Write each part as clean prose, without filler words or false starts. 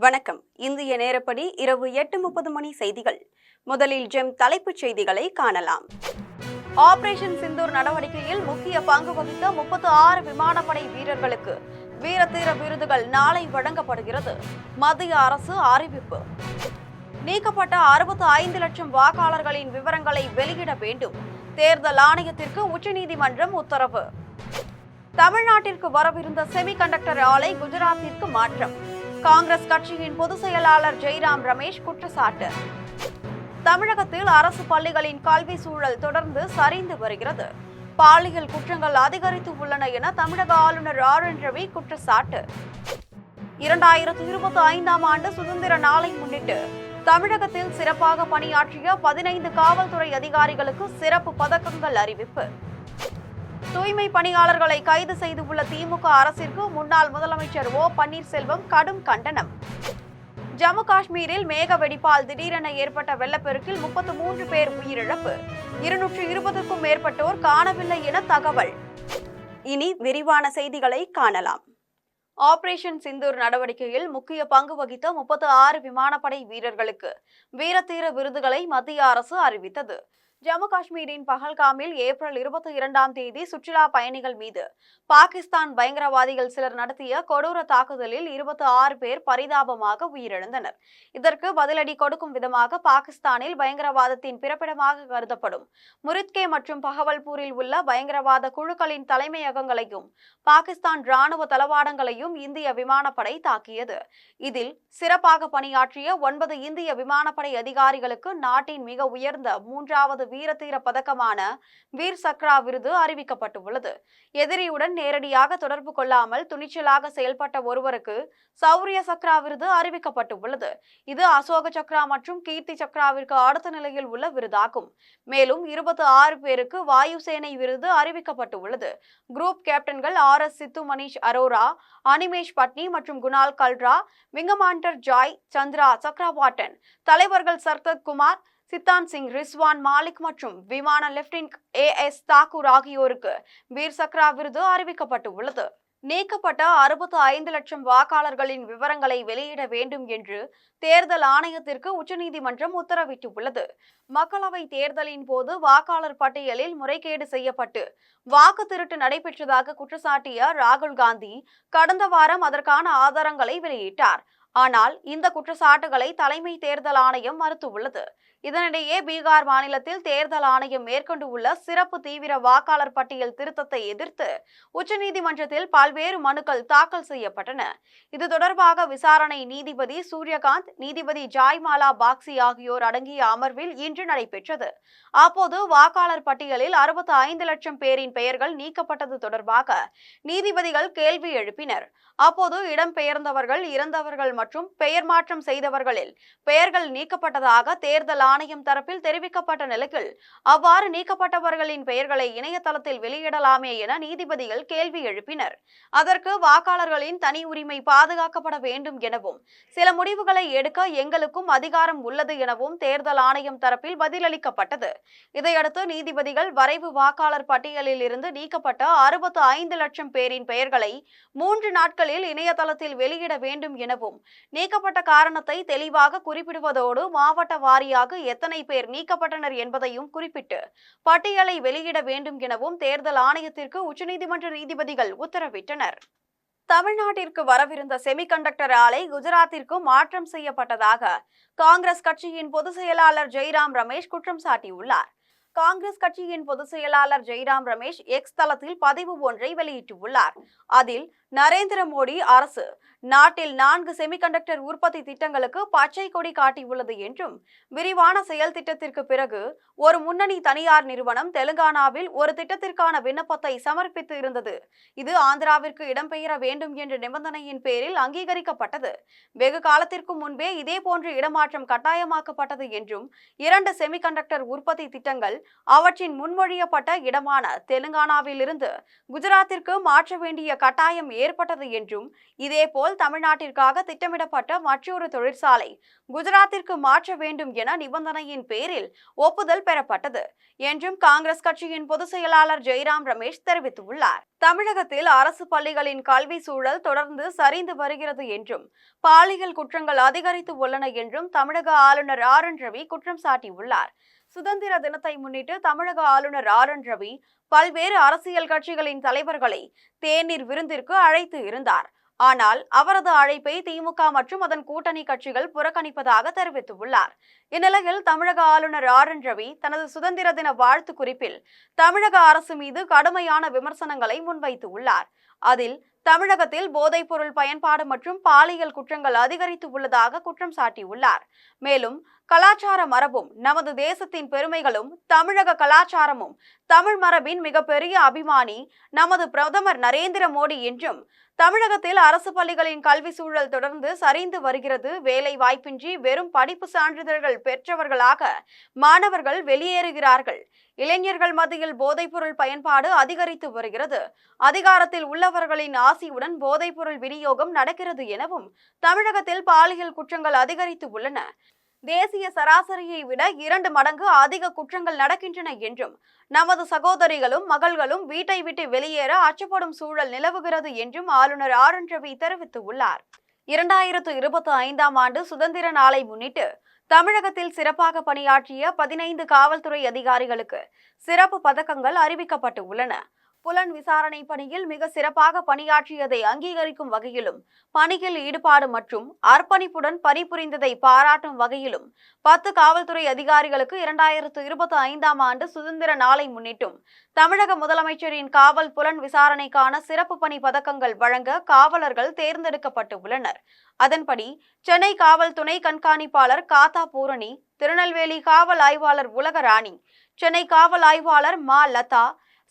வணக்கம். இந்திய நேரப்படி இரவு 8:30 மணி செய்திகள். முதலில் ஜெம் தலைப்புச் செய்திகளை காணலாம். ஆபரேஷன் சிந்தூர் நடவடிக்கையில் முக்கிய பங்கு வகித்த 36 விமானப்படை வீரர்களுக்கு வீரதீர விருதுகள் நாளை வழங்கப்படுகிறது. மத்திய அரசு அறிவிப்பு. நீக்கப்பட்ட 65 லட்சம் வாக்காளர்களின் விவரங்களை வெளியிட வேண்டும். தேர்தல் ஆணையத்திற்கு உச்சநீதிமன்றம் உத்தரவு. தமிழ்நாட்டிற்கு வரவிருந்த செமிகண்டக்டர் ஆலை குஜராத்திற்கு மாற்றம். காங்கிரஸ் கட்சியின் பொதுச் செயலாளர் ஜெய்ராம் ரமேஷ் குற்றச்சாட்டு. தமிழகத்தில் அரசு பள்ளிகளின் கல்வி சூழல் தொடர்ந்து சரிந்து வருகிறது. பாலியல் குற்றங்கள் அதிகரித்து உள்ளன என தமிழக ஆளுநர் RN ரவி குற்றச்சாட்டு. 2025ஆம் ஆண்டு சுதந்திர நாளை முன்னிட்டு தமிழகத்தில் சிறப்பாக பணியாற்றிய 15 காவல்துறை அதிகாரிகளுக்கு சிறப்பு பதக்கங்கள் அறிவிப்பு. தூய்மை பணியாளர்களை கைது செய்துள்ள திமுக அரசிற்கு முன்னாள் முதலமைச்சர் O பன்னீர்செல்வம் கடும் கண்டனம். ஜம்மு காஷ்மீரில் மேக வெடிப்பால் திடீரென ஏற்பட்ட வெள்ளப்பெருக்கில் 33 பேர் உயிரிழப்பு. 220க்கும் மேற்பட்டோர் காணவில்லை என தகவல். இனி விரிவான செய்திகளை காணலாம். ஆபரேஷன் சிந்தூர் நடவடிக்கையில் முக்கிய பங்கு வகித்த 36 விமானப்படை வீரர்களுக்கு வீரதீர விருதுகளை மத்திய அரசு அறிவித்தது. ஜம்மு காஷ்மீரின் பஹல்காமில் ஏப்ரல் 22ஆம் தேதி சுற்றுலா பயணிகள் மீது பாகிஸ்தான் பயங்கரவாதிகள் சிலர் நடத்திய கொடூர தாக்குதலில் 26 பேர் பரிதாபமாக உயிரிழந்தனர். இதற்கு பதிலடி கொடுக்கும் விதமாக பாகிஸ்தானில் பயங்கரவாதத்தின் பிறப்பிடமாக கருதப்படும் முரித்கே மற்றும் பஹவல்பூரில் உள்ள பயங்கரவாத குழுக்களின் தலைமையகங்களையும் பாகிஸ்தான் ராணுவ தளவாடங்களையும் இந்திய விமானப்படை தாக்கியது. இதில் சிறப்பாக பணியாற்றிய 9 இந்திய விமானப்படை அதிகாரிகளுக்கு நாட்டின் மிக உயர்ந்த 3வது வீரதீர பதக்கமான வீர் சக்ரா விருது அறிவிக்கப்பட்டுள்ளது. எதிரியுடன் நேரடியாக தொடர்பு கொள்ளாமல் துணிச்சலாக செயல்பட்ட ஒருவருக்கு சௌரிய சக்ரா விருது அறிவிக்கப்பட்டுள்ளது. இது அசோக சக்ரா மற்றும் கீர்த்தி சக்ராவிற்கு அடுத்த நிலையில் உள்ள விருதாகும். மேலும் 26 பேருக்கு வாயுசேனை விருது அறிவிக்கப்பட்டுள்ளது. குரூப் கேப்டன்கள் RS சித்து, மணிஷ் அரோரா, அனிமேஷ் பட்னி மற்றும் குணால் கல்ரா, விங்கமாண்டர் ஜாய் சந்திரா சக்ரவாட்டன், தலைவர்கள் சர்கத் குமார், சித்தான் சிங், ரிஸ்வான் மாலிக் மற்றும் விமான லெப்டினன்ட் AS தாக்கூர் ஆகியோருக்கு வீர் சக்ரா விருது அறிவிக்கப்பட்டுள்ளது. நீக்கப்பட்ட 65 லட்சம் வாக்காளர்களின் விவரங்களை வெளியிட வேண்டும் என்று தேர்தல் ஆணையத்திற்கு உச்சநீதிமன்றம் உத்தரவிட்டுள்ளது. மக்களவை தேர்தலின் போது வாக்காளர் பட்டியலில் முறைகேடு செய்யப்பட்டு வாக்கு திருட்டு நடைபெற்றதாக குற்றச்சாட்டிய ராகுல் காந்தி கடந்த வாரம் அதற்கான ஆதாரங்களை வெளியிட்டார். ஆனால் இந்த குற்றச்சாட்டுகளை தலைமை தேர்தல் ஆணையம் மறுத்துள்ளது. இதனிடையே பீகார் மாநிலத்தில் தேர்தல் ஆணையம் மேற்கொண்டுள்ள சிறப்பு தீவிர வாக்காளர் பட்டியல் திருத்தத்தை எதிர்த்து உச்சநீதிமன்றத்தில் பல்வேறு மனுக்கள் தாக்கல் செய்யப்பட்டன. இது தொடர்பாக விசாரணை நீதிபதி சூரியகாந்த், நீதிபதி ஜாய்மாலா பாக்சி ஆகியோர் அடங்கிய அமர்வில் இன்று நடைபெற்றது. அப்போது வாக்காளர் பட்டியலில் 65 லட்சம் பேரின் பெயர்கள் நீக்கப்பட்டது தொடர்பாக நீதிபதிகள் கேள்வி எழுப்பினர். அப்போது இடம்பெயர்ந்தவர்கள், இறந்தவர்கள் மற்றும் பெயர் மாற்றம் செய்தவர்களில் பெயர்கள் நீக்கப்பட்டதாக தேர்தல் ஆணையம் தரப்பில் தெரிவிக்கப்பட்ட நிலையில் அவ்வாறு நீக்கப்பட்டவர்களின் பெயர்களை இணையதளத்தில் வெளியிடலாமே என நீதிபதிகள் கேள்வி எழுப்பினர். அதற்கு வாக்காளர்களின் தனி உரிமை பாதுகாக்கப்பட வேண்டும் எனவும் சில முடிவுகளை எடுக்க எங்களுக்கும் அதிகாரம் உள்ளது எனவும் தேர்தல் ஆணையம் தரப்பில் பதிலளிக்கப்பட்டது. இதையடுத்து நீதிபதிகள் வரைவு வாக்காளர் பட்டியலில் இருந்து நீக்கப்பட்ட 65 லட்சம் பேரின் பெயர்களை 3 நாட்களில் இணையதளத்தில் வெளியிட வேண்டும் எனவும் நீக்கப்பட்ட காரணத்தை தெளிவாக குறிப்பிடுவதோடு மாவட்ட வாரியாக எத்தனை பேர் நீக்கப்பட்டனர் என்பதையும் குறிப்பிட்டு பட்டியலை வெளியிட வேண்டும் எனவும் தேர்தல் ஆணையத்திற்கு உச்சநீதிமன்ற நீதிபதிகள் உத்தரவிட்டனர். தமிழ்நாட்டிற்கு வரவிருந்த செமிகண்டக்டர் ஆலை குஜராத்திற்கு மாற்றம் செய்யப்பட்டதாக காங்கிரஸ் கட்சியின் பொதுச் செயலாளர் ஜெய்ராம் ரமேஷ் குற்றம் சாட்டியுள்ளார். காங்கிரஸ் கட்சியின் பொதுச் செயலாளர் ஜெய்ராம் ரமேஷ் எக்ஸ் தளத்தில் பதிவு ஒன்றை வெளியிட்டுள்ளார். அதில் நரேந்திர மோடி அரசு நாட்டில் 4 செமிகண்டக்டர் உற்பத்தி திட்டங்களுக்கு பச்சை கொடி காட்டியுள்ளது என்றும், விரிவான செயல் திட்டத்திற்கு பிறகு ஒரு முன்னணி தனியார் நிறுவனம் தெலுங்கானாவில் ஒரு திட்டத்திற்கான விண்ணப்பத்தை சமர்ப்பித்து இருந்தது. இது ஆந்திராவிற்கு இடம்பெயர வேண்டும் என்ற நிபந்தனையின் பேரில் அங்கீகரிக்கப்பட்டது. வெகு காலத்திற்கு முன்பே இதேபோன்று இடமாற்றம் கட்டாயமாக்கப்பட்டது என்றும், 2 செமிகண்டக்டர் உற்பத்தி திட்டங்கள் அவற்றின் முன்மொழியப்பட்ட இடமான தெலுங்கானாவில் இருந்து குஜராத்திற்கு மாற்ற வேண்டிய கட்டாயம் ஏற்பட்டது என்றும், இதேபோல் இதேபோல் தமிழ்நாட்டிற்காக திட்டமிடப்பட்ட மற்றொரு தொழிற்சாலை குஜராத்திற்கு மாற்ற வேண்டும் என நிபந்தனையின் பேரில் ஒப்புதல் பெறப்பட்டது என்றும் காங்கிரஸ் கட்சியின் பொதுச் செயலாளர் ஜெய்ராம் ரமேஷ் தெரிவித்துள்ளார். தமிழகத்தில் அரசு பள்ளிகளின் கல்வி சூழல் தொடர்ந்து சரிந்து வருகிறது என்றும் பாலியல் குற்றங்கள் அதிகரித்து உள்ளன என்றும் தமிழக ஆளுநர் RN ரவி குற்றம் சாட்டியுள்ளார். சுதந்திர தினத்தை முன்னிட்டு தமிழக ஆளுநர் RN ரவி பல்வேறு அரசியல் கட்சிகளின் தலைவர்களை தேநீர் விருந்திற்கு அழைத்து இருந்தார். ஆனால் அவரது அழைப்பை திமுக மற்றும் அதன் கூட்டணி கட்சிகள் புறக்கணிப்பதாக தெரிவித்துள்ளார். இந்நிலையில் தமிழக ஆளுநர் RN ரவி தனது சுதந்திர தின வாழ்த்து குறிப்பில் தமிழக அரசு மீது கடுமையான விமர்சனங்களை முன்வைத்துள்ளார். அதில் தமிழகத்தில் போதைப்பொருள் பயன்பாடு மற்றும் பாலியல் குற்றங்கள் அதிகரித்து உள்ளதாக குற்றம் சாட்டியுள்ளார். மேலும் கலாச்சார மரபும் நமது தேசத்தின் பெருமைகளும் தமிழக கலாச்சாரமும் தமிழ் மரபின் மிகப்பெரிய அபிமானி நமது பிரதமர் நரேந்திர மோடி என்றும் தமிழகத்தில் அரசு பள்ளிகளின் கல்வி சூழல் தொடர்ந்து சரிந்து வருகிறது. வேலை வாய்ப்பின்றி வெறும் படிப்பு சான்றிதழ்கள் பெற்றவர்களாக மாணவர்கள் வெளியேறுகிறார்கள். இளைஞர்கள் மத்தியில் போதைப்பொருள் பயன்பாடு அதிகரித்து வருகிறது. அதிகாரத்தில் உள்ளவர்களின் ஆசியுடன் போதைப்பொருள் விநியோகம் நடக்கிறது எனவும் தமிழகத்தில் பாலியல் குற்றங்கள் அதிகரித்து உள்ளன. தேசிய சராசரியை விட 2 மடங்கு அதிக குற்றங்கள் நடக்கின்றன என்றும் நமது சகோதரிகளும் மகள்களும் வீட்டை விட்டு வெளியேற அச்சப்படும் சூழல் நிலவுகிறது என்றும் ஆளுநர் RN ரவி தெரிவித்துள்ளார். 2025ஆம் ஆண்டு சுதந்திர நாளை முன்னிட்டு தமிழகத்தில் சிறப்பாக பணியாற்றிய 15 காவல்துறை அதிகாரிகளுக்கு சிறப்பு பதக்கங்கள் அறிவிக்கப்பட்டு உள்ளன. புலன் விசாரணை பணியில் மிக சிறப்பாக பணியாற்றியதை அங்கீகரிக்கும் வகையிலும் பணியில் ஈடுபாடு மற்றும் அர்ப்பணிப்புடன் பணிபுரிந்ததை பாராட்டும் வகையிலும் 10 காவல்துறை அதிகாரிகளுக்கு 2025ஆம் ஆண்டு சுதந்திர நாளை முன்னிட்டும் தமிழக முதலமைச்சரின் காவல் புலன் விசாரணைக்கான சிறப்பு பணி பதக்கங்கள் வழங்க காவலர்கள் தேர்ந்தெடுக்கப்பட்டு உள்ளனர். அதன்படி சென்னை காவல் துணை கண்காணிப்பாளர் காத்தா பூரணி, திருநெல்வேலி காவல் ஆய்வாளர் உலகராணி, சென்னை காவல் ஆய்வாளர் மா லதா,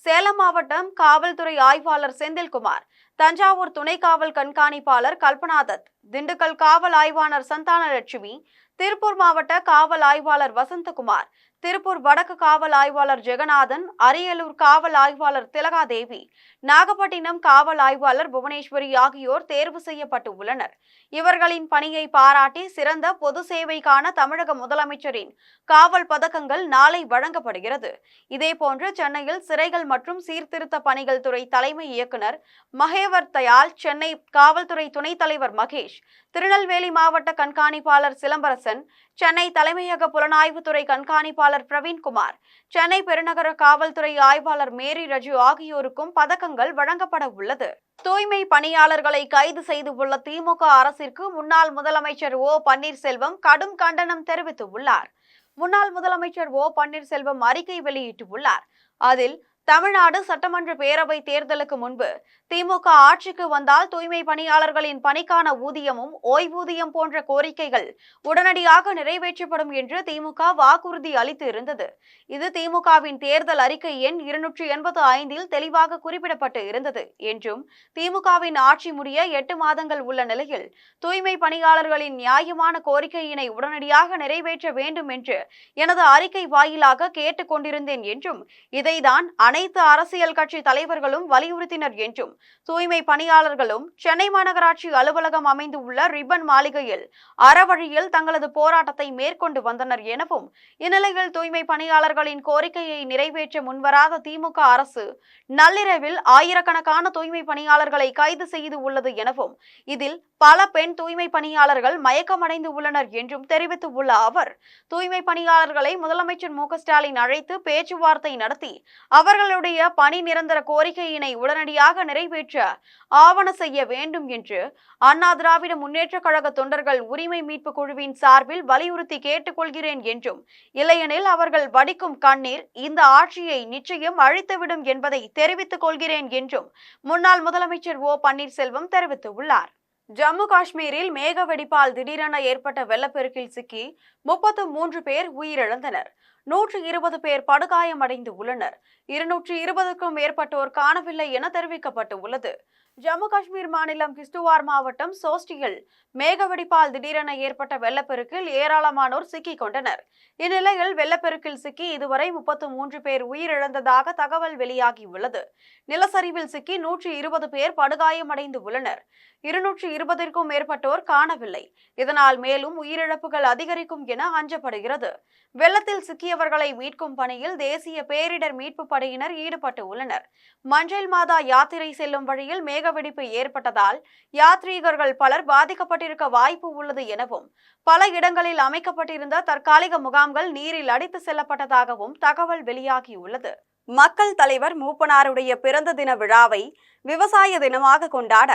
சேலம் மாவட்டம் காவல்துறை ஆய்வாளர் செந்தில்குமார், தஞ்சாவூர் துணை காவல் கண்காணிப்பாளர் கல்பனா தத், திண்டுக்கல் காவல் ஆய்வாளர் சந்தானலட்சுமி, திருப்பூர் மாவட்ட காவல் ஆய்வாளர் வசந்தகுமார், திருப்பூர் வடக்கு காவல் ஆய்வாளர் ஜெகநாதன், அரியலூர் காவல் ஆய்வாளர் திலகாதேவி, நாகப்பட்டினம் காவல் ஆய்வாளர் புவனேஸ்வரி ஆகியோர் தேர்வு செய்யப்பட்டு உள்ளனர். இவர்களின் பணியை பாராட்டி சிறந்த பொது சேவைக்கான தமிழக முதலமைச்சரின் காவல் பதக்கங்கள் நாளை வழங்கப்படுகிறது. இதேபோன்று சென்னையில் சிறைகள் மற்றும் சீர்திருத்த பணிகள் துறை தலைமை இயக்குனர் மகேவர் தயாள், சென்னை காவல்துறை துணைத் தலைவர் மகேஷ், திருநெல்வேலி மாவட்ட கண்காணிப்பாளர் சிலம்பரசன், சென்னை தலைமையக புலனாய்வுத்துறை கண்காணிப்பாளர் பிரவீன்குமார், சென்னை பெருநகர காவல்துறை ஆய்வாளர் மேரி ரஜு ஆகியோருக்கும் பதக்கங்கள் வழங்கப்பட உள்ளது. தூய்மை பணியாளர்களை கைது செய்துள்ள திமுக அரசிற்கு முன்னாள் முதலமைச்சர் பன்னீர்செல்வம் கடும் கண்டனம் தெரிவித்துள்ளார். முன்னாள் முதலமைச்சர் பன்னீர்செல்வம் அறிக்கை வெளியிட்டுள்ளார். அதில் தமிழ்நாடு சட்டமன்ற பேரவை தேர்தலுக்கு முன்பு திமுக ஆட்சிக்கு வந்தால் தூய்மை பணியாளர்களின் பணிக்கான ஊதியமும் ஓய்வூதியம் போன்ற கோரிக்கைகள் உடனடியாக நிறைவேற்றப்படும் என்று திமுக வாக்குறுதி அளித்து இருந்தது. இது திமுகவின் தேர்தல் அறிக்கை எண் 285 தெளிவாக குறிப்பிடப்பட்டு இருந்தது என்றும் திமுகவின் ஆட்சி முடிய 8 மாதங்கள் உள்ள நிலையில் தூய்மை பணியாளர்களின் நியாயமான கோரிக்கையினை உடனடியாக நிறைவேற்ற வேண்டும் என்று எனது அறிக்கை வாயிலாக கேட்டுக் கொண்டிருந்தேன் என்றும் இதைதான் அனைத்து அரசியல் கட்சி தலைவர்களும் வலியுறுத்தினர் என்றும் தூய்மை பணியாளர்களும் சென்னை மாநகராட்சி அலுவலகம் அமைந்துள்ள ரிப்பன் மாளிகையில் அறவழியில் தங்களது போராட்டத்தை மேற்கொண்டு வந்தனர் எனவும் இந்நிலையில் தூய்மை பணியாளர்களின் கோரிக்கையை நிறைவேற்ற முன்வராத திமுக அரசு நள்ளிரவில் ஆயிரக்கணக்கான தூய்மை பணியாளர்களை கைது செய்து உள்ளது எனவும் இதில் பல பெண் தூய்மை பணியாளர்கள் மயக்கமடைந்து உள்ளனர் என்றும் தெரிவித்துள்ள அவர் தூய்மை பணியாளர்களை முதலமைச்சர் மு.க.ஸ்டாலின் அழைத்து பேச்சுவார்த்தை நடத்தி அவர்களுடைய பணி நிரந்தர கோரிக்கையினை உடனடியாக நிறைவேற்ற ஆவண செய்ய வேண்டும் என்று அண்ணா திராவிட முன்னேற்ற கழக தொண்டர்கள் உரிமை மீட்பு குழுவின் சார்பில் வலியுறுத்தி கேட்டுக்கொள்கிறேன் என்றும் இல்லையெனில் அவர்கள் வடிக்கும் கண்ணீர் இந்த ஆட்சியை நிச்சயம் அழித்துவிடும் என்பதை தெரிவித்துக் கொள்கிறேன் என்றும் முன்னாள் முதலமைச்சர் பன்னீர்செல்வம் தெரிவித்துள்ளார். ஜம்மு காஷ்மீரில் மேக வெடிப்பால் திடீரென ஏற்பட்ட வெள்ளப்பெருக்கில் சிக்கி 33 பேர் உயிரிழந்தனர். 120 பேர் படுகாயமடைந்து உள்ளனர். 220க்கும் மேற்பட்டோர் காணவில்லை என தெரிவிக்கப்பட்டு உள்ளது. ஜம்மு காஷ்மீர் மாநிலம் கிஷ்துவார் மாவட்டம் சோஸ்டியில் மேகவெடிப்பால் திடீரென ஏற்பட்ட வெள்ளப்பெருக்கில் ஏராளமானோர் சிக்கிக் கொண்டனர். இந்நிலையில் வெள்ளப்பெருக்கில் சிக்கி இதுவரை 33 பேர் உயிரிழந்ததாக தகவல் வெளியாகியுள்ளது. நிலச்சரிவில் சிக்கி 120 பேர் படுகாயமடைந்து உள்ளனர். 220க்கும் மேற்பட்டோர் காணவில்லை. இதனால் மேலும் உயிரிழப்புகள் அதிகரிக்கும் என அஞ்சப்படுகிறது. வெள்ளத்தில் சிக்கியவர்களை மீட்கும் பணியில் தேசிய பேரிடர் மீட்பு படையினர் ஈடுபட்டு உள்ளனர். மஞ்சள் மாதா யாத்திரை செல்லும் வழியில் மேகவெடிப்பு ஏற்பட்டதால் யாத்ரீகர்கள் பலர் பாதிக்கப்பட்டிருக்க வாய்ப்பு உள்ளது எனவும் பல இடங்களில் அமைக்கப்பட்டிருந்த தற்காலிக முகாம்கள் நீரில் அடித்து செல்லப்பட்டதாகவும் தகவல் வெளியாகியுள்ளது. மக்கள் தலைவர் மூப்பனாருடைய பிறந்த தின விழாவை விவசாய தினமாக கொண்டாட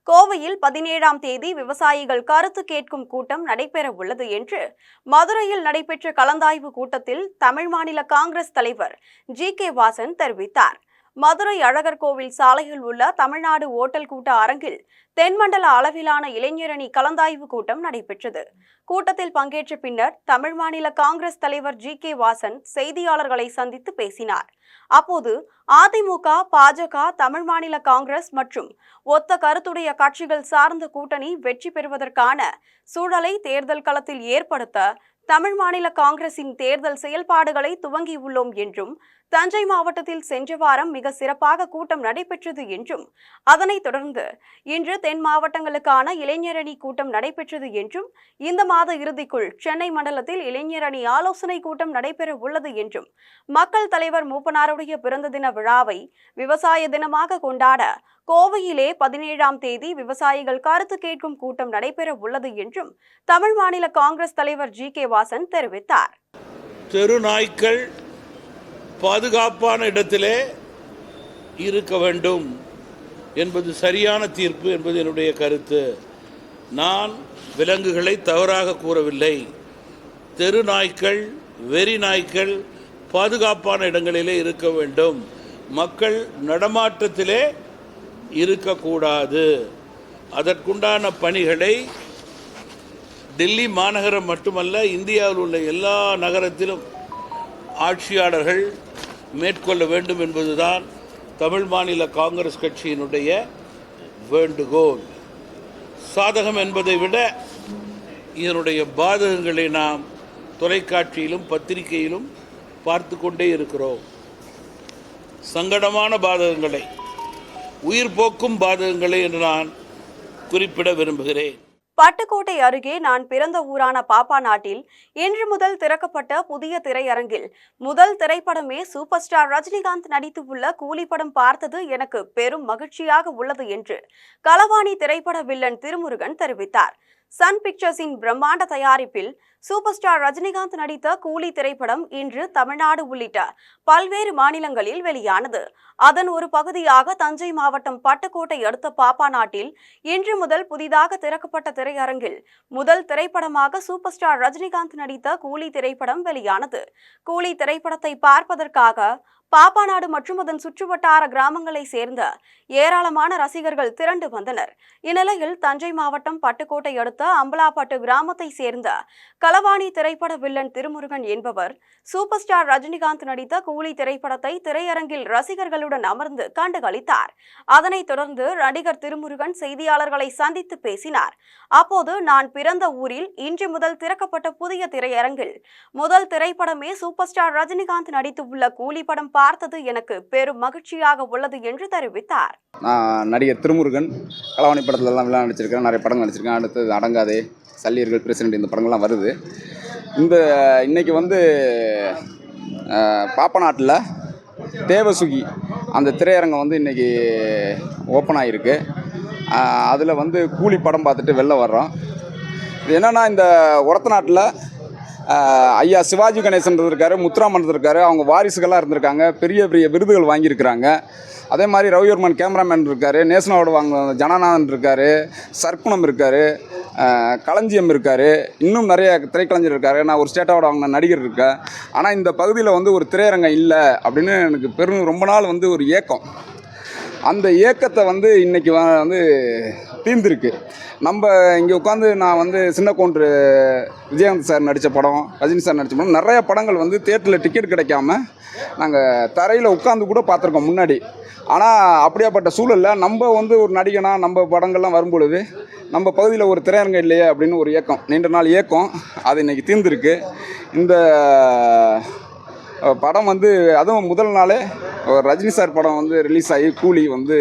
கோவையில் 17ஆம் தேதி விவசாயிகள் கருத்து கேட்கும் கூட்டம் நடைபெற உள்ளது என்று மதுரையில் நடைபெற்ற கலந்தாய்வு கூட்டத்தில் தமிழ் மாநில காங்கிரஸ் தலைவர் ஜி.கே. வாசன் தெரிவித்தார். மதுரை அழகர் கோவில் சாலையில் உள்ள தமிழ்நாடு ஓட்டல் கூட்ட அரங்கில் தென்மண்டல அளவிலான இளைஞரணி கலந்தாய்வு கூட்டம் நடைபெற்றது. கூட்டத்தில் பங்கேற்ற பின்னர் தமிழ் மாநில காங்கிரஸ் தலைவர் ஜி.கே. வாசன் செய்தியாளர்களை சந்தித்து பேசினார். அப்போது அதிமுக, பாஜக, தமிழ் மாநில காங்கிரஸ் மற்றும் ஒத்த கருத்துடைய கட்சிகள் சார்ந்த கூட்டணி வெற்றி பெறுவதற்கான சூழலை தேர்தல் களத்தில் ஏற்படுத்த தமிழ் மாநில காங்கிரசின் தேர்தல் செயல்பாடுகளை துவங்கியுள்ளோம் என்றும், தஞ்சை மாவட்டத்தில் சென்ற வாரம் மிக சிறப்பாக கூட்டம் நடைபெற்றது என்றும், அதனைத் தொடர்ந்து இன்று தென் மாவட்டங்களுக்கான இளைஞரணி கூட்டம் நடைபெற்றது என்றும், இந்த மாத இறுதிக்குள் சென்னை மண்டலத்தில் இளைஞரணி ஆலோசனை கூட்டம் நடைபெற உள்ளது என்றும், மக்கள் தலைவர் மூப்பனாருடைய பிறந்த தின விழாவை விவசாய தினமாக கொண்டாட கோவையிலே 17ஆம் தேதி விவசாயிகள் கருத்து கேட்கும் கூட்டம் நடைபெற உள்ளது என்றும் தமிழ் மாநில காங்கிரஸ் தலைவர் ஜி.கே. வாசன் தெரிவித்தார். தெரு நாய்க்கள் பாதுகாப்பான இடத்திலே இருக்க வேண்டும் என்பது சரியான தீர்ப்பு என்பது என்னுடைய கருத்து. நான் விலங்குகளை தவறாக கூறவில்லை. தெரு நாய்க்கள், வெறி நாய்க்கள் பாதுகாப்பான இடங்களிலே இருக்க வேண்டும். மக்கள் நடமாட்டத்திலே இருக்கக்கூடாது. அதற்குண்டான பணிகளை டெல்லி மாநகரம் மட்டுமல்ல, இந்தியாவில் உள்ள எல்லா நகரத்திலும் ஆட்சியாளர்கள் மேற்கொள்ள வேண்டும் என்பதுதான் தமிழ் மாநில காங்கிரஸ் கட்சியினுடைய வேண்டுகோள். சாதகம் என்பதை விட இதனுடைய பாதகங்களை நாம் தொலைக்காட்சியிலும் பத்திரிகையிலும் பார்த்து கொண்டே இருக்கிறோம். சங்கடமான பாதகங்களை, உயிர் போக்கும் பாதகங்களை என்று நான் குறிப்பிட விரும்புகிறேன். பட்டுக்கோட்டை அருகே நான் பிறந்த ஊரான பாப்பாநாட்டில் இன்று முதல் திறக்கப்பட்ட புதிய திரையரங்கில் முதல் திரைப்படமே சூப்பர் ஸ்டார் ரஜினிகாந்த் நடித்துள்ள கூலி படம் பார்த்தது எனக்கு பெரும் மகிழ்ச்சியாக உள்ளது என்று களவாணி திரைப்பட வில்லன் திருமுருகன் தெரிவித்தார். சன் பிக்சர்ஸின் பிரம்மாண்ட தயாரிப்பில் சூப்பர் ஸ்டார் ரஜினிகாந்த் நடித்த கூலி திரைப்படம் இன்று தமிழ்நாடு உள்ளிட்ட பல்வேறு மாநிலங்களில் வெளியானது. அதன் ஒரு பகுதியாக தஞ்சை மாவட்டம் பட்டுக்கோட்டை அடுத்த பாப்பாநாட்டில் இன்று முதல் புதிதாக திறக்கப்பட்ட திரையரங்கில் முதல் திரைப்படமாக சூப்பர் ஸ்டார் ரஜினிகாந்த் நடித்த கூலி திரைப்படம் வெளியானது. கூலி திரைப்படத்தை பார்ப்பதற்காக பாப்பாநாடு மற்றும் அதன் சுற்றுவட்டார கிராமங்களை சேர்ந்த ஏராளமான ரசிகர்கள் திரண்டு வந்தனர். இந்நிலையில் தஞ்சை மாவட்டம் பட்டுக்கோட்டை அடுத்த அம்பலாப்பட்டு கிராமத்தை சேர்ந்த களவாணி திரைப்பட வில்லன் திருமுருகன் என்பவர் சூப்பர் ஸ்டார் ரஜினிகாந்த் நடித்த கூலி திரைப்படத்தை திரையரங்கில் ரசிகர்களுடன் அமர்ந்து கண்டுகளித்தார். அதனைத் தொடர்ந்து நடிகர் திருமுருகன் செய்தியாளர்களை சந்தித்து பேசினார். அப்போது நான் பிறந்த ஊரில் இன்று முதல் திறக்கப்பட்ட புதிய திரையரங்கில் முதல் திரைப்படமே சூப்பர் ஸ்டார் ரஜினிகாந்த் நடித்துள்ள கூலி படம் பார்த்தது எனக்கு பெரும் மகிழ்ச்சியாக உள்ளது என்று தெரிவித்தார். நான் நடிகர் திருமுருகன் களவாணி படத்துல எல்லாம் விழா நடிச்சிருக்கேன், நிறைய படம் நடிச்சிருக்கேன். அடுத்தது அடங்காதே, சல்லியர்கள், பிரசிடென்ட், இந்த படங்கள்லாம் வருது. இன்னைக்கு வந்து பாப்பநாட்டில் தேவசுகி அந்த திரையரங்கம் வந்து இன்றைக்கி ஓப்பன் ஆகிருக்கு. அதில் வந்து கூலி படம் பார்த்துட்டு வெளில வர்றோம். இது என்னென்னா, இந்த ஒரத்தநாட்டில் ஐயா சிவாஜி கணேசன் இருக்கார், முத்துராமன் இருக்கார், அவங்க வாரிசுகளாக இருந்திருக்காங்க, பெரிய பெரிய விருதுகள் வாங்கியிருக்கிறாங்க. அதே மாதிரி ரவிவர்மன் கேமராமேன் இருக்கார், நேஷனல் அவார்டு வாங்க ஜனநாதன் இருக்கார், சர்க்குணம் இருக்கார், களஞ்சியம் இருக்கார், இன்னும் நிறைய திரைக்கலைஞர் இருக்கார். நான் ஒரு ஸ்டேட் அவார்டு வாங்கின நடிகர் இருக்கேன். ஆனால் இந்த பகுதியில் வந்து ஒரு திரையரங்கம் இல்லை அப்படின்னு எனக்கு ரொம்ப நாள் வந்து ஒரு ஏக்கம். அந்த ஏக்கத்தை வந்து இன்றைக்கி வந்து தீர்ந்துருக்கு. நம்ம இங்கே உட்காந்து நான் வந்து சின்ன கவுண்டரு விஜயகாந்த் சார் நடித்த படம், ரஜினி சார் நடித்த படம், நிறைய படங்கள் வந்து தியேட்டரில் டிக்கெட் கிடைக்காம நாங்கள் தரையில் உட்காந்து கூட பார்த்துருக்கோம் முன்னாடி. ஆனால் அப்படியாப்பட்ட சூழலில் நம்ம வந்து ஒரு நடிகனாக நம்ம படங்கள்லாம் வரும்பொழுது நம்ம பகுதியில் ஒரு திரையரங்கம் இல்லையே அப்படின்னு ஒரு ஏக்கம், நீண்ட நாள் ஏக்கம், அது இன்றைக்கி தீர்ந்துருக்கு. இந்த படம் வந்து அதுவும் முதல் நாளே ரஜினி சார் படம் வந்து ரிலீஸ் ஆகி கூலி வந்து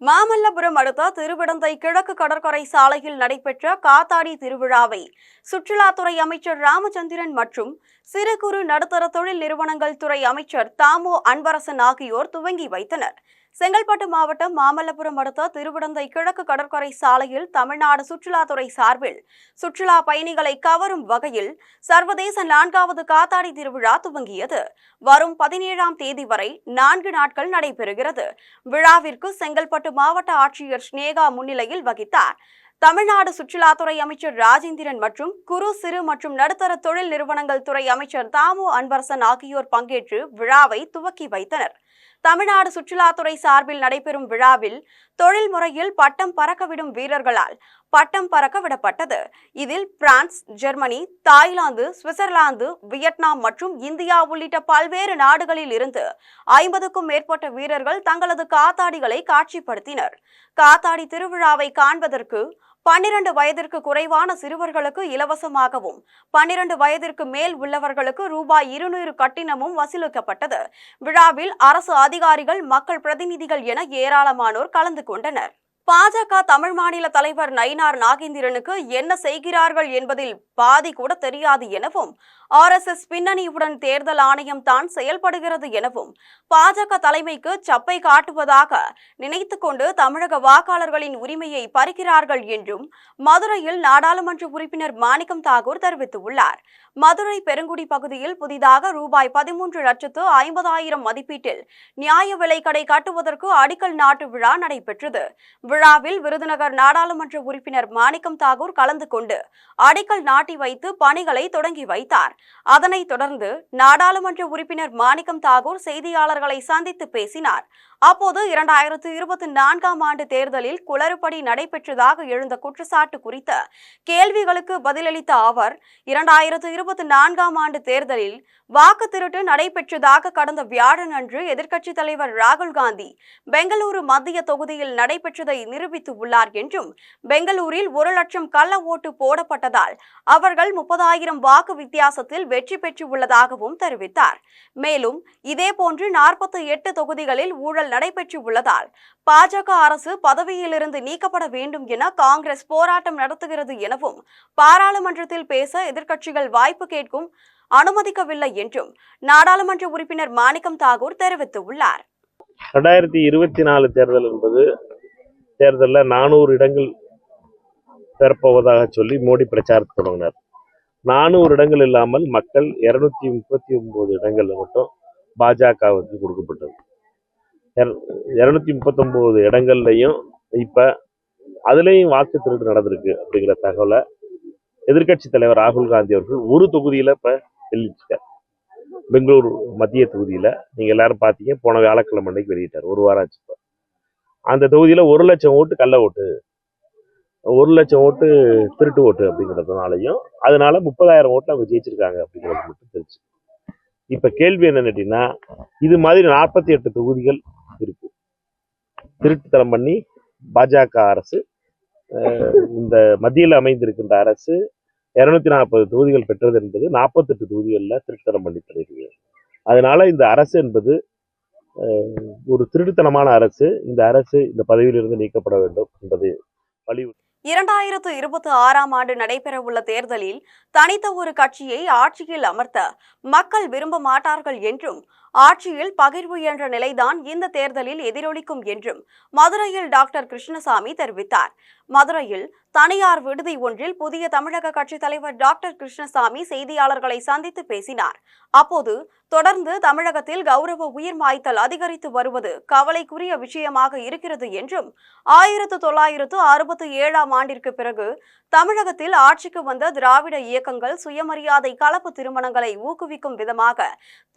மாமல்லபுரம் அடுத்த திருவிடந்தை கிழக்கு கடற்கரை சாலையில் நடைபெற்ற காத்தாடி திருவிழாவை சுற்றுலாத்துறை அமைச்சர் ராமச்சந்திரன் மற்றும் சிறு குறு நடுத்தர தொழில் நிறுவனங்கள் துறை அமைச்சர் தாமோ அன்பரசன் ஆகியோர் துவங்கி வைத்தனர். செங்கல்பட்டு மாவட்டம் மாமல்லபுரம் அடுத்த திருவிடந்தை கிழக்கு கடற்கரை சாலையில் தமிழ்நாடு சுற்றுலாத்துறை சார்பில் சுற்றுலா பயணிகளை கவரும் வகையில் சர்வதேச 4வது காத்தாடி திருவிழா துவங்கியது. வரும் 17ஆம் தேதி வரை 4 நாட்கள் நடைபெறுகிறது. விழாவிற்கு செங்கல்பட்டு மாவட்ட ஆட்சியர் ஸ்னேகா முன்னிலையில் வகித்தார். தமிழ்நாடு சுற்றுலாத்துறை அமைச்சர் ராஜேந்திரன் மற்றும் குறு சிறு மற்றும் நடுத்தர தொழில் நிறுவனங்கள் துறை அமைச்சர் தாமோ அன்பரசன் ஆகியோர் பங்கேற்று விழாவை துவக்கி வைத்தனர். தமிழ்நாடு சுற்றுலாத்துறை சார்பில் நடைபெறும் விழாவில் தொழில் முறையில் பட்டம் பறக்கவிடும் வீரர்களால் பட்டம் பறக்க விடப்பட்டது. இதில் France, Germany, Thailand, Switzerland, Vietnam மற்றும் இந்தியா உள்ளிட்ட பல்வேறு நாடுகளில் இருந்து 50க்கும் மேற்பட்ட வீரர்கள் தங்களது காத்தாடிகளை காட்சிப்படுத்தினர். காத்தாடி திருவிழாவை காண்பதற்கு 12 வயதிற்கு குறைவான சிறுவர்களுக்கு இலவசமாகவும் 12 வயதிற்கு மேல் உள்ளவர்களுக்கு ரூபாய் 200 கட்டணமும் வசூலிக்கப்பட்டது. விழாவில் அரசு அதிகாரிகள், மக்கள் பிரதிநிதிகள் என ஏராளமானோர் கலந்து கொண்டனர். பாஜக தமிழ் மாநில தலைவர் நயினார் நாகேந்திரனுக்கு என்ன செய்கிறார்கள் என்பதில் பாதி கூட தெரியாது எனவும், RSS பின்னணியுடன் தேர்தல் ஆணையம் தான் செயல்படுகிறது எனவும், பாஜக தலைமைக்கு சப்பை காட்டுவதாக நினைத்து கொண்டு தமிழக வாக்காளர்களின் உரிமையை பறிக்கிறார்கள் என்றும் மதுரையில் நாடாளுமன்ற உறுப்பினர் மாணிக்கம் தாகூர் தெரிவித்துள்ளார். மதுரை பெருங்குடி பகுதியில் புதிதாக ரூபாய் 13,50,000 மதிப்பீட்டில் நியாய விலைக்கடை கட்டுவதற்கு அடிக்கல் நாட்டு விழா நடைபெற்றது. விழாவில் விருதுநகர் நாடாளுமன்ற உறுப்பினர் மாணிக்கம் தாகூர் கலந்து கொண்டு அடிக்கல் நாட்டி வைத்து பணிகளை தொடங்கி வைத்தார். அதனைத் தொடர்ந்து நாடாளுமன்ற உறுப்பினர் மாணிக்கம் தாகூர் செய்தியாளர்களை சந்தித்து பேசினார். அப்போது 2024ஆம் ஆண்டு தேர்தலில் குளறுபடி நடைபெற்றதாக எழுந்த குற்றச்சாட்டு குறித்த கேள்விகளுக்கு பதிலளித்த அவர், 2024ஆம் ஆண்டு தேர்தலில் வாக்கு திருட்டு நடைபெற்றதாக கடந்த வியாழன் அன்று எதிர்க்கட்சித் தலைவர் ராகுல் காந்தி பெங்களூரு மத்திய தொகுதியில் நடைபெற்றதை நிரூபித்துள்ளார் என்றும், பெங்களூரில் 1 லட்சம் கள்ள ஓட்டு போடப்பட்டதால் அவர்கள் 30,000 வாக்கு வித்தியாசத்தில் வெற்றி பெற்றுள்ளதாகவும் தெரிவித்தார். மேலும் இதேபோன்று 48 தொகுதிகளில் ஊழல் நடைபெற்று உள்ளதால் பாஜக அரசு பதவியிலிருந்து நீக்கப்பட வேண்டும் என காங்கிரஸ் போராட்டம் நடத்துகிறது எனவும், பாராளுமன்றத்தில் பேச எதிர்க்கட்சிகள் வாய்ப்பு கேட்கும் அனுமதிக்கவில்லை என்றும் நாடாளுமன்ற உறுப்பினர் மாணிக்கம் தாகூர் தெரிவித்துள்ளார். 2024 தேர்தல் என்பது தேர்தலில் 400 இடங்கள் பெறப்போவதாக சொல்லி மோடி பிரச்சாரத்தை தொடங்கினார். 400 இடங்கள் இல்லாமல் மக்கள் 239 இடங்கள் மட்டும் பாஜகவுக்கு கொடுக்கப்பட்டது. 239 இடங்கள்லையும் இப்ப அதுலேயும் வாக்கு திருட்டு நடந்திருக்கு அப்படிங்கிற தகவலை எதிர்கட்சி தலைவர் ராகுல் காந்தி அவர்கள் ஒரு தொகுதியில இப்ப வெளியிட்டார். பெங்களூரு மத்திய தொகுதியில நீங்க எல்லாரும் பாத்தீங்க, போன வியாழக்கிழமை அன்னைக்கு வெளியிட்டார். ஒரு வாரம் ஆச்சு. அந்த தொகுதியில 1 லட்சம் ஓட்டு கள்ள ஓட்டு, 1 லட்சம் ஓட்டு திருட்டு ஓட்டு அப்படிங்கிறதுனாலையும் அதனால 30,000 ஓட்டு அவங்க ஜெயிச்சிருக்காங்க அப்படிங்கிறது மட்டும் தெரிஞ்சு. இப்ப கேள்வி என்னன்னு கேட்டீங்கன்னா, இது மாதிரி 48 தொகுதிகள் இருக்கு. திருட்டுத்தனம் பண்ணி பாஜக அரசு, இந்த மத்தியில் அமைந்திருக்கின்ற அரசு 240 தொகுதிகள் பெற்றது என்பது 48 தொகுதிகளில் திருட்டுத்தனம் பண்ணி தருகிறது. அதனால இந்த அரசு என்பது ஒரு திருட்டுத்தனமான அரசு. இந்த அரசு இந்த பதவியிலிருந்து நீக்கப்பட வேண்டும் என்பதை வலியுறுத்தி 2026ஆம் ஆண்டு நடைபெறவுள்ள தேர்தலில் தனித்த ஒரு கட்சியை ஆட்சியில் அமர்த்த மக்கள் விரும்ப மாட்டார்கள் என்றும், ஆட்சியில் பகிர்வு என்ற நிலைதான் இந்த தேர்தலில் எதிரொலிக்கும் என்றும் மதுரையில் டாக்டர் கிருஷ்ணசாமி தெரிவித்தார். மதுரையில் தனியார் விடுதி ஒன்றில் புதிய தமிழக கட்சித் தலைவர் டாக்டர் கிருஷ்ணசாமி செய்தியாளர்களை சந்தித்து பேசினார். அப்போது தொடர்ந்து தமிழகத்தில் கௌரவ உயிர் மாய்த்தல் அதிகரித்து வருவது கவலைக்குரிய விஷயமாக இருக்கிறது என்றும், 1967ஆம் 2012ஆம் ஆண்டிற்கு பிறகு தமிழகத்தில் ஆட்சிக்கு வந்த திராவிட இயக்கங்கள் சுயமரியாதை கலப்பு திருமணங்களை ஊக்குவிக்கும் விதமாக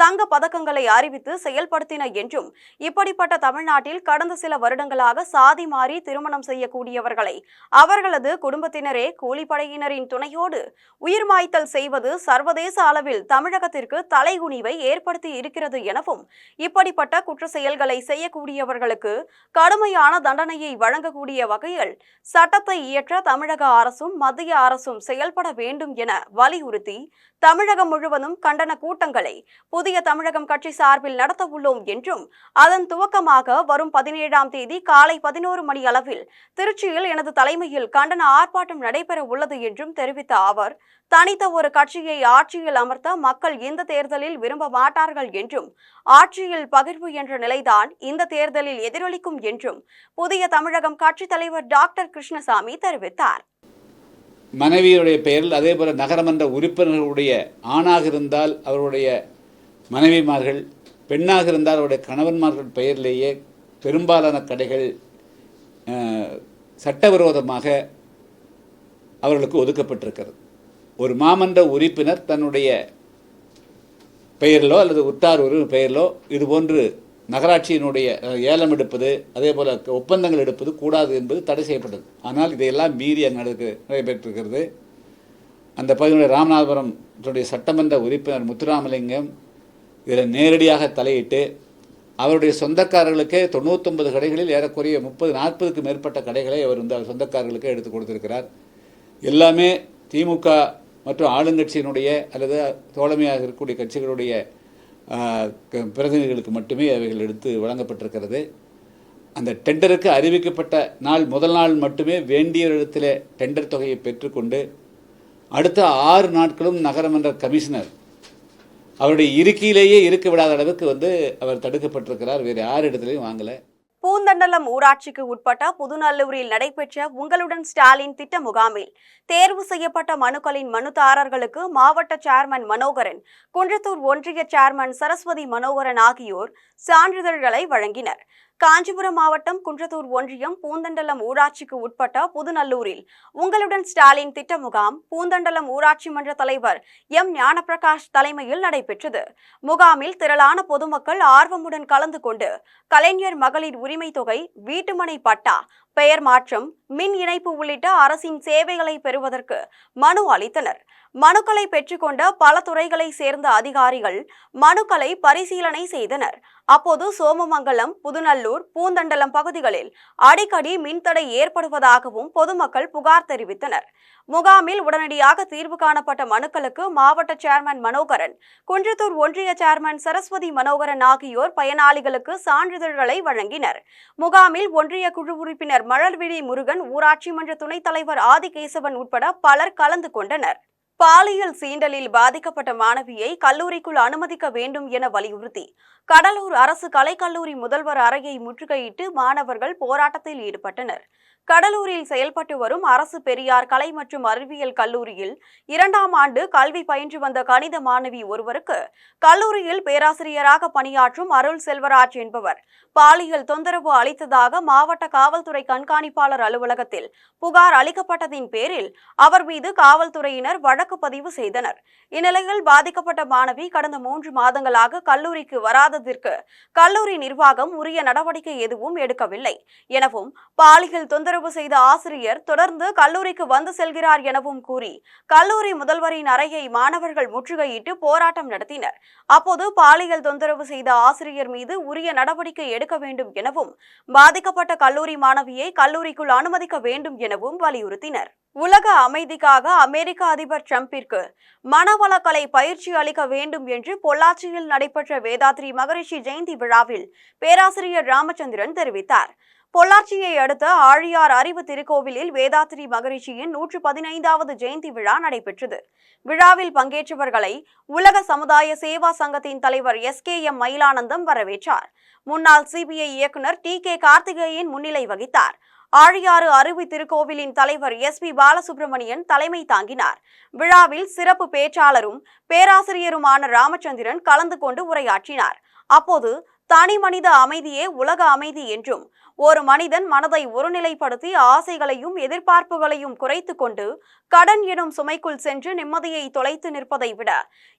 தங்க பதக்கங்களை அறிவித்து செயல்படுத்தின என்றும், இப்படிப்பட்ட தமிழ்நாட்டில் கடந்த சில வருடங்களாக சாதி மாறி திருமணம் செய்யக்கூடியவர்களை அவர்களது குடும்பத்தினரே கூலிப்படையினரின் துணையோடு உயிர் மாய்த்தல் செய்வது சர்வதேச அளவில் தமிழகத்திற்கு தலைகுனிவை ஏற்படுத்தி இருக்கிறது எனவும், இப்படிப்பட்ட குற்ற செயல்களை செய்யக்கூடியவர்களுக்கு கடுமையான தண்டனையை வழங்கக்கூடிய வகையில் சட்டத்தை இயற்ற தமிழக அரசும் மத்திய அரசும் செயல்பட வேண்டும் என வலியுறுத்தி தமிழகம் முழுவதும் கண்டன கூட்டங்களை புதிய தமிழகம் கட்சி சார்பில் நடத்த உள்ளோம் என்றும், அதன் துவக்கமாக வரும் 17ஆம் தேதி காலை 11 மணி அளவில் திருச்சியில் எனது தலைமையில் கண்டன ஆர்ப்பாட்டம் நடைபெற உள்ளது என்றும் தெரிவித்த அவர், தனித்த ஒரு கட்சியை ஆட்சியில் அமர்த்த மக்கள் இந்த தேர்தலில் விரும்ப மாட்டார்கள் என்றும், ஆட்சியில் பகிர்வு என்ற நிலைதான் இந்த தேர்தலில் எதிரொலிக்கும் என்றும் புதிய தமிழகம் கட்சி தலைவர் டாக்டர் கிருஷ்ணசாமி தெரிவித்தார். மனைவியுடைய பெயரில் அதே போல் நகரமன்ற உறுப்பினர்களுடைய ஆணாக இருந்தால் அவருடைய மனைவிமார்கள், பெண்ணாக இருந்தால் அவருடைய கணவன்மார்கள் பெயரிலேயே பெரும்பாலான கடைகள் சட்டவிரோதமாக அவர்களுக்கு ஒதுக்கப்பட்டிருக்கிறது. ஒரு மாமன்ற உறுப்பினர் தன்னுடைய பெயரிலோ அல்லது உற்றார் ஒரு பெயரிலோ இதுபோன்று நகராட்சியினுடைய ஏலம் எடுப்பது, அதே போல் ஒப்பந்தங்கள் எடுப்பது கூடாது என்பது தடை செய்யப்பட்டது. ஆனால் இதையெல்லாம் மீறி நடைபெற்றிருக்கிறது. அந்த பகுதியுடைய ராமநாதபுரம் சட்டமன்ற உறுப்பினர் முத்துராமலிங்கம் இதில் நேரடியாக தலையிட்டு அவருடைய சொந்தக்காரர்களுக்கே 99 கடைகளில் ஏறக்குறைய 30-40க்கு மேற்பட்ட கடைகளை அவர் அவர் சொந்தக்காரர்களுக்கே எடுத்து கொடுத்திருக்கிறார். எல்லாமே திமுக மற்றும் ஆளுங்கட்சியினுடைய அல்லது தோழமையாக இருக்கக்கூடிய கட்சிகளுடைய பிரதிநிதிகளுக்கு மட்டுமே அவைகள் எடுத்து வழங்கப்பட்டிருக்கிறது. அந்த டெண்டருக்கு அறிவிக்கப்பட்ட முதல் நாள் மட்டுமே வேண்டிய இடத்துல டெண்டர் தொகையை பெற்றுக்கொண்டு அடுத்த 6 நாட்களும் நகரமன்ற கமிஷனர் அவருடைய இருக்கையிலேயே இருக்க விடாத அளவுக்கு அவர் தடுக்கப்பட்டிருக்கிறார். வேறு யார் இடத்துலையும் வாங்கலை. பூந்தண்டலம் ஊராட்சிக்கு உட்பட்ட புதுநல்லூரில் நடைபெற்ற உங்களுடன் ஸ்டாலின் திட்ட முகாமில் தேர்வு செய்யப்பட்ட மனுக்களின் மனுதாரர்களுக்கு மாவட்ட சேர்மன் மனோகரன், குன்றத்தூர் ஒன்றிய சேர்மன் சரஸ்வதி மனோகரன் ஆகியோர் சான்றிதழ்களை வழங்கினர். காஞ்சிபுரம் மாவட்டம் குன்றத்தூர் ஒன்றியம் பூந்தண்டலம் ஊராட்சிக்கு உட்பட்ட புதுநல்லூரில் உங்களுடன் ஸ்டாலின் திட்ட முகாம் பூந்தண்டலம் ஊராட்சி மன்ற தலைவர் எம் ஞானப்பிரகாஷ் தலைமையில் நடைபெற்றது. முகாமில் திரளான பொதுமக்கள் ஆர்வமுடன் கலந்து கொண்டு கலைஞர் மகளிர் உரிமை தொகை, வீட்டுமனை பட்டா, பெயர் மாற்றம், மின் இணைப்பு உள்ளிட்ட அரசின் சேவைகளை பெறுவதற்கு மனு அளித்தனர். மனுக்களை பெற்றுக்கொண்ட பல துறைகளை சேர்ந்த அதிகாரிகள் மனுக்களை பரிசீலனை செய்தனர். அப்போது சோமமங்கலம், புதுநல்லூர், பூந்தண்டலம் பகுதிகளில் அடிக்கடி மின்தடை ஏற்படுவதாகவும் பொதுமக்கள் புகார் தெரிவித்தனர். முகாமில் உடனடியாக தீர்வு காணப்பட்ட மனுக்களுக்கு மாவட்ட சேர்மன் மனோகரன், குன்றத்தூர் ஒன்றிய சேர்மன் சரஸ்வதி மனோகரன் ஆகியோர் பயனாளிகளுக்கு சான்றிதழ்களை வழங்கினர். முகாமில் ஒன்றிய குழு உறுப்பினர் மலர்விழி முருகன், ஊராட்சி மன்ற துணைத் தலைவர் ஆதிகேசவன் உட்பட பலர் கலந்து கொண்டனர். பாலியல் சீண்டலில் பாதிக்கப்பட்ட மாணவியை கல்லூரிக்குள் அனுமதிக்க வேண்டும் என வலியுறுத்தி கடலூர் அரசு கலைக்கல்லூரி முதல்வர் அறையை முற்றுகையிட்டு மாணவர்கள் போராட்டத்தில் ஈடுபட்டனர். கடலூரில் செயல்பட்டு வரும் அரசு பெரியார் கலை மற்றும் அறிவியல் கல்லூரியில் 2ஆம் ஆண்டு கல்வி பயின்று வந்த கணித மாணவி ஒருவருக்கு கல்லூரியில் பேராசிரியராக பணியாற்றும் அருள் செல்வராஜ் என்பவர் பாலியல் தொந்தரவு அளித்ததாக மாவட்ட காவல்துறை கண்காணிப்பாளர் அலுவலகத்தில் புகார் அளிக்கப்பட்டதின் பேரில் அவர் மீது காவல்துறையினர் வழக்கு பதிவு செய்தனர். இந்நிலையில் பாதிக்கப்பட்ட மாணவி கடந்த 3 மாதங்களாக கல்லூரிக்கு வராததற்கு கல்லூரி நிர்வாகம் உரிய நடவடிக்கை எதுவும் எடுக்கவில்லை எனவும், பாலியல் தொந்தரவு செய்த ஆசிரியர் தொடர்ந்து கல்லூரிக்கு வந்து செல்கிறார் எனவும் கூறி கல்லூரி முதல்வரின் அறையை மாணவர்கள் முற்றுகையிட்டு போராட்டம் நடத்தினர். அப்போது பாலியல் தொந்தரவு செய்த ஆசிரியர் மீது உரிய நடவடிக்கை எடுக்க வேண்டும் எனவும், பாதிக்கப்பட்ட கல்லூரி மாணவியை கல்லூரிக்குள் அனுமதிக்க வேண்டும் எனவும் வலியுறுத்தினர். உலக அமைதிக்காக அமெரிக்க அதிபர் டிரம்பிற்கு மனவளக்கலை பயிற்சி அளிக்க வேண்டும் என்று பொள்ளாச்சியில் நடைபெற்ற வேதாத்ரி மகரிஷி ஜெயந்தி விழாவில் பேராசிரியர் ராமச்சந்திரன் தெரிவித்தார். பொள்ளாச்சியை அடுத்த ஆழியார் அறிவு திருக்கோவிலில் வேதாத்ரி மகரிஷியின் 115வது ஜெயந்தி விழா நடைபெற்றது. விழாவில் பங்கேற்றவர்களை உலக சமுதாய சேவா சங்கத்தின் தலைவர் SKM மயிலானந்தம் வரவேற்றார். முன்னாள் CBI இயக்குனர் TK கார்த்திகேயன் முன்னிலை வகித்தார். ஆழியாறு அறிவு திருக்கோவிலின் தலைவர் SP பாலசுப்ரமணியன் தலைமை தாங்கினார். விழாவில் சிறப்பு பேச்சாளரும் பேராசிரியருமான ராமச்சந்திரன் கலந்து கொண்டு உரையாற்றினார். அப்போது தனி மனித அமைதியே உலக அமைதி என்றும், ஒரு மனிதன் மனதை ஒருநிலைப்படுத்தி ஆசைகளையும் எதிர்பார்ப்புகளையும் குறைத்து கொண்டு கடன் எனும் சுமைக்குள் சென்று நிம்மதியை தொலைத்து நிற்பதை விட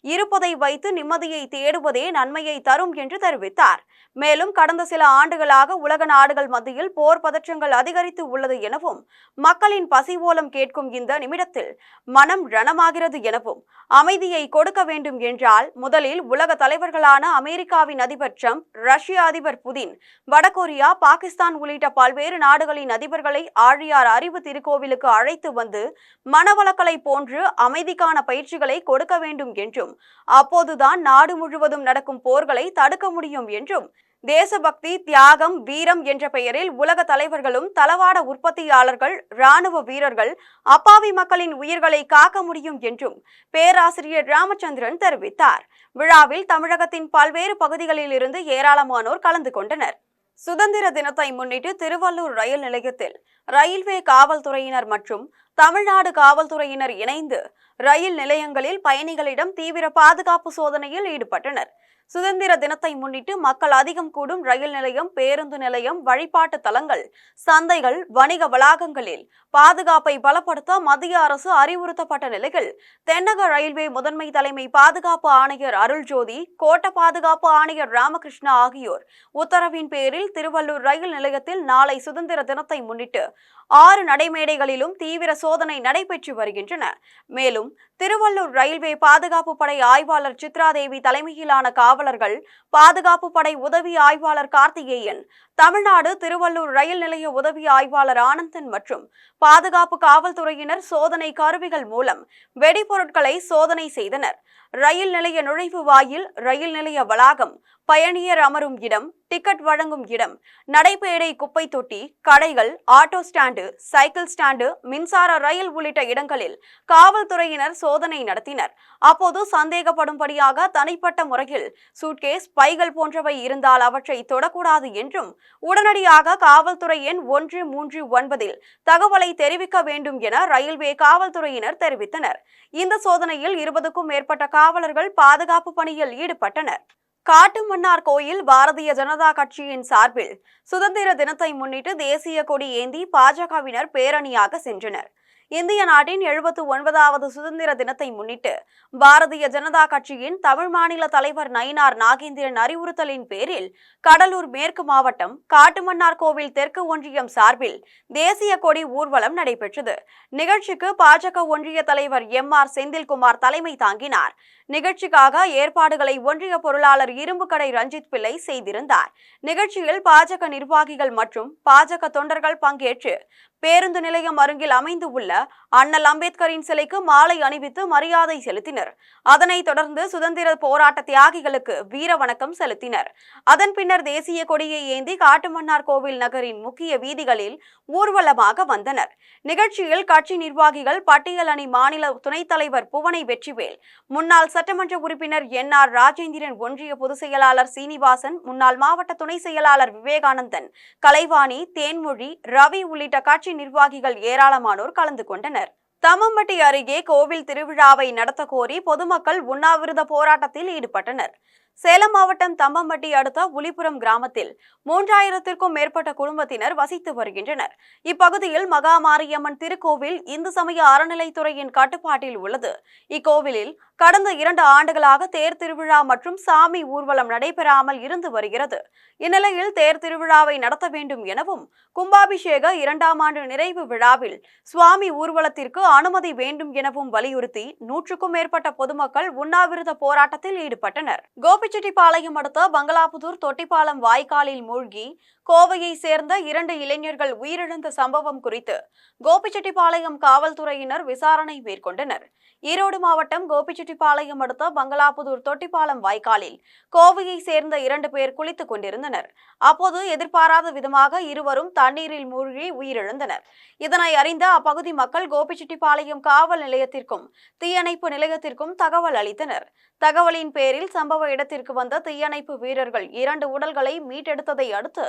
இருப்பதை வைத்து நிம்மதியை தேடுவதே நன்மையை தரும் என்று தெரிவித்தார். மேலும் கடந்த சில ஆண்டுகளாக உலக நாடுகள் மத்தியில் போர் பதற்றங்கள் அதிகரித்து உள்ளது எனவும் மக்களின் பசி ஓலம் கேட்கும் இந்த நிமிடத்தில் மனம் ரணமாகிறது எனவும் அமைதியை கொடுக்க வேண்டும் என்றால் முதலில் உலக தலைவர்களான அமெரிக்காவின் அதிபர் ட்ரம்ப், ரஷ்ய அதிபர் புதின், வடகொரியா, பாகிஸ்தான் உள்ளிட்ட பல்வேறு நாடுகளின் அதிபர்களை ஆழியார் அறிவு திருக்கோவிலுக்கு அழைத்து வந்து மனவளக்கலை போன்று அமைதிக்கான பயிற்சிகளை கொடுக்க வேண்டும் என்றும் அப்போதுதான் நாடு முழுவதும் நடக்கும் போர்களை தடுக்க முடியும் என்றும் தேசபக்தி, தியாகம், வீரம் என்ற பெயரில் உலக தலைவர்களும் தளவாட உற்பத்தியாளர்கள், இராணுவ வீரர்கள் அப்பாவி மக்களின் உயிர்களை காக்க முடியும் என்றும் பேராசிரியர் ராமச்சந்திரன் தெரிவித்தார். விழாவில் தமிழகத்தின் பல்வேறு பகுதிகளில் இருந்து ஏராளமானோர் கலந்து கொண்டனர். சுதந்திர தினத்தை முன்னிட்டு திருவள்ளூர் ரயில் நிலையத்தில் ரயில்வே காவல்துறையினர் மற்றும் தமிழ்நாடு காவல்துறையினர் இணைந்து ரயில் நிலையங்களில் பயணிகளிடம் தீவிர பாதுகாப்பு சோதனையில் ஈடுபட்டனர். சுதந்திர தினத்தை முன்னிட்டு மக்கள் அதிகம் கூடும் ரயில் நிலையம், பேருந்து நிலையம், வழிபாட்டு தலங்கள், சந்தைகள், வணிக வளாகங்களில் பாதுகாப்பை பலப்படுத்த மத்திய அரசு அறிவுறுத்தப்பட்ட நிலையில் தென்னக ரயில்வே முதன்மை தலைமை பாதுகாப்பு ஆணையர் அருள்ஜோதி, கோட்ட பாதுகாப்பு ஆணையர் ராமகிருஷ்ணா ஆகியோர் உத்தரவின் பேரில் திருவள்ளூர் ரயில் நிலையத்தில் நாளை சுதந்திர தினத்தை முன்னிட்டு 6 நடைமேடைகளிலும் தீவிர சோதனை நடைபெற்று வருகின்றன. மேலும் திருவள்ளூர் ரயில்வே பாதுகாப்பு படை ஆய்வாளர் சித்ராதேவி தலைமையிலான காவலர்கள், பாதுகாப்பு படை உதவி ஆய்வாளர் கார்த்திகேயன், தமிழ்நாடு திருவள்ளூர் ரயில் நிலைய உதவி ஆய்வாளர் ஆனந்தன் மற்றும் பாதுகாப்பு காவல்துறையினர் சோதனை கருவிகள் மூலம் வெடிபொருட்களை சோதனை செய்தனர். ரயில் நிலைய நுழைவு வாயில், ரயில் நிலைய வளாகம், பயணியர் அமரும் இடம், டிக்கெட் வழங்கும் இடம், நடைபேடை, குப்பை தொட்டி, கடைகள், ஆட்டோ ஸ்டாண்டு, சைக்கிள் ஸ்டாண்டு, மின்சார ரயில் உள்ளிட்ட இடங்களில் காவல்துறையினர் சோதனை நடத்தினர். அப்போது சந்தேகப்படும்படியாக தனிப்பட்ட முறையில் சூட்கேஸ், பைகள் போன்றவை இருந்தால் அவற்றை தொடக்கூடாது என்றும் உடனடியாக காவல்துறை எண் 139 தகவலை தெரிவிக்க வேண்டும் என ரயில்வே காவல்துறையினர் தெரிவித்தனர். இந்த சோதனையில் 20க்கும் மேற்பட்ட காவலர்கள் பாதுகாப்பு பணியில் ஈடுபட்டனர். காட்டுமன்னார் கோயில் பாரதிய ஜனதா கட்சியின் சார்பில் சுதந்திர தினத்தை முன்னிட்டு தேசிய கொடி ஏந்தி பாஜகவினர் பேரணியாக சென்றனர். இந்திய நாட்டின் 79வது சுதந்திர தினத்தை முன்னிட்டு பாரதிய ஜனதா கட்சியின் தமிழ் மாநில தலைவர் நயினார் நாகேந்திரன் அறிவுறுத்தலின் பேரில் கடலூர் மேற்கு மாவட்டம் காட்டுமன்னார் கோவில் தெற்கு ஒன்றியம் சார்பில் தேசிய கொடி ஊர்வலம் நடைபெற்றது. நிகழ்ச்சிக்கு பாஜக ஒன்றிய தலைவர் MR செந்தில்குமார் தலைமை தாங்கினார். நிகழ்ச்சிக்காக ஏற்பாடுகளை ஒன்றிய பொருளாளர் இரும்புக்கடை ரஞ்சித் பிள்ளை செய்திருந்தார். நிகழ்ச்சியில் பாஜக நிர்வாகிகள் மற்றும் பாஜக தொண்டர்கள் பங்கேற்று பேருந்து நிலையம் அருகில் அமைந்து உள்ள அண்ணல் அம்பேத்கரின் சிலைக்கு மாலை அணிவித்து மரியாதை செலுத்தினர். அதனைத் தொடர்ந்து சுதந்திர போராட்ட தியாகிகளுக்கு வீர வணக்கம் செலுத்தினர். அதன் பின்னர் தேசிய கொடியை ஏந்தி காட்டுமன்னார் கோவில் நகரின் முக்கிய வீதிகளில் ஊர்வலமாக வந்தனர். நிகழ்ச்சியில் கட்சி நிர்வாகிகள், பட்டியல் அணி மாநில துணைத் தலைவர் புவனை வெற்றிவேல், முன்னாள் சட்டமன்ற உறுப்பினர் NR ராஜேந்திரன், ஒன்றிய பொதுச் செயலாளர் சீனிவாசன், முன்னாள் மாவட்ட துணை செயலாளர் விவேகானந்தன், கலைவாணி, தேன்மொழி, ரவி உள்ளிட்ட கட்சி நிர்வாகிகள் ஏராளமானோர் கலந்து கொண்டனர். தம்மம்பட்டி அருகே கோவில் திருவிழாவை நடத்த கோரி பொதுமக்கள் உண்ணாவிரத போராட்டத்தில் ஈடுபட்டனர். சேலம் மாவட்டம் தம்மம்பட்டி அடுத்த உளிபுரம் கிராமத்தில் 3000த்திற்கும் மேற்பட்ட குடும்பத்தினர் வசித்து வருகின்றனர். இப்பகுதியில் மகா மாரியம்மன் திருக்கோவில் இந்து சமய அறநிலைத்துறையின் கட்டுப்பாட்டில் உள்ளது. இக்கோவிலில் கடந்த 2 ஆண்டுகளாக தேர் திருவிழா மற்றும் சாமி ஊர்வலம் நடைபெறாமல் இருந்து வருகிறது. இந்நிலையில் தேர் திருவிழாவை நடத்த வேண்டும் எனவும் கும்பாபிஷேக 2ஆம் ஆண்டு நிறைவு விழாவில் சுவாமி ஊர்வலத்திற்கு அனுமதி வேண்டும் எனவும் வலியுறுத்தி 100க்கும் மேற்பட்ட பொதுமக்கள் உண்ணாவிரத போராட்டத்தில் ஈடுபட்டனர். கோபிச்செட்டிப்பாளையம் அடுத்த பங்களாபுதூர் தொட்டிப்பாலம் வாய்க்காலில் மூழ்கி கோவையை சேர்ந்த 2 இளைஞர்கள் உயிரிழந்த சம்பவம் குறித்து கோபிச்செட்டிப்பாளையம் காவல்துறையினர் விசாரணை மேற்கொண்டனர். ஈரோடு மாவட்டம் கோபிச்செட்டிப்பாளையம் அடுத்த பங்களாபுதூர் தொட்டிப்பாலம் வாய்க்காலில் கோவையை சேர்ந்த 2 பேர் குளித்துக் கொண்டிருந்தனர். அப்போது எதிர்பாராத விதமாக இருவரும் தண்ணீரில் மூழ்கி உயிரிழந்தனர். இதனை அறிந்த அப்பகுதி மக்கள் கோபிச்செட்டிப்பாளையம் காவல் நிலையத்திற்கும் தீயணைப்பு நிலையத்திற்கும் தகவல் அளித்தனர். தகவலின் பேரில் சம்பவ இடத்திற்கு வந்த தீயணைப்பு வீரர்கள் 2 உடல்களை மீட்டெடுத்ததை அடுத்து